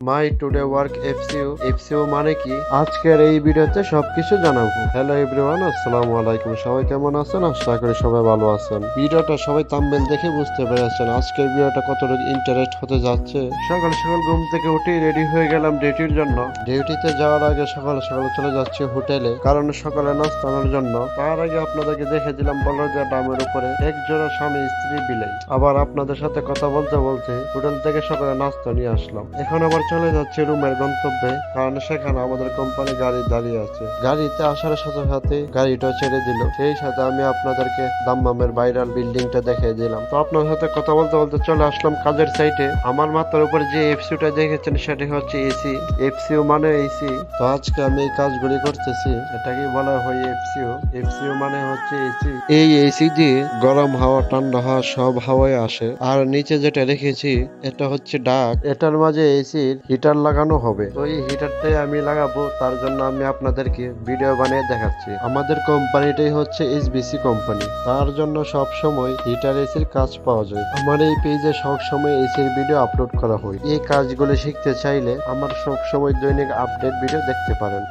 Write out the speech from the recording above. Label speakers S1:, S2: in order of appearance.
S1: মাই today work এফসিও। এফসিও মানে কি আজকের এই ভিডিওতে সবকিছু জানাবো। হ্যালো এভরিওয়ান, আসসালামু আলাইকুম। সবাই কেমন আছেন? আশা করি সবাই ভালো আছেন। ভিডিওটা সবাই থাম্বনেল দেখে বুঝতে পেরেছেন আজকের ভিডিওটা কতটুকু ইন্টারেস্ট হতে যাচ্ছে। সকাল সকাল ঘুম থেকে উঠে রেডি হয়ে গেলাম ডিউটির জন্য। ডিউটিতে যাওয়ার আগে সকাল সকাল চলে যাচ্ছি হোটেলে, কারণ সকালে নাস্তানোর জন্য। তার আগে আপনাদেরকে দেখে দিলাম বলরাজা ডামের উপরে এক জোড়া স্বামী স্ত্রী বিলাই। আবার আপনাদের সাথে কথা বলতে বলতে হোটেল থেকে সকালে নাস্তা নিয়ে আসলাম। এখন আবার চলে যাচ্ছে রুমের গন্তব্যে, কারণ সেখানে আমাদের কোম্পানি গাড়ি দাঁড়িয়ে আছে। গাড়িতে আসার সাথে সাথে গাড়িটা ছেড়ে দিল, সেই সাথে আমি আপনাদেরকে দাম্মামের ভাইরাল বিল্ডিংটা দেখিয়ে দিলাম। তো আপনার সাথে কথা বলতে বলতে চলে আসলাম কাজের সাইটে। আমার মাথার উপরে যে এফসিউটা দেখেছেন সেটা হচ্ছে এসি। এফসিউ মানে এসি। তো আজকে আমি এই কাজগুলি করতেছি, এটাকে বলা হয় এফসিউ। এফসিউ মানে হচ্ছে এসি। এই এসি দিয়ে গরম হাওয়া ঠান্ডা হাওয়া সব হাওয়ায় আসে। আর নিচে যেটা রেখেছি এটা হচ্ছে ডাক, এটার মাঝে এসির হিটার লাগানো হবে। তো এই হিটারটাই আমি লাগাবো, তার জন্য আমি আপনাদেরকে ভিডিও বানিয়ে দেখাচ্ছি। আমাদের কোম্পানিটাই হচ্ছে এসবিসি কোম্পানি, তার জন্য সব সময় হিটার এসির কাজ পাওয়া যায়। আমার এই পেজে সব সময় এসির ভিডিও আপলোড করা হয়। এই কাজগুলো শিখতে চাইলে আমার সব সময় দৈনিক আপডেট ভিডিও দেখতে পারেন।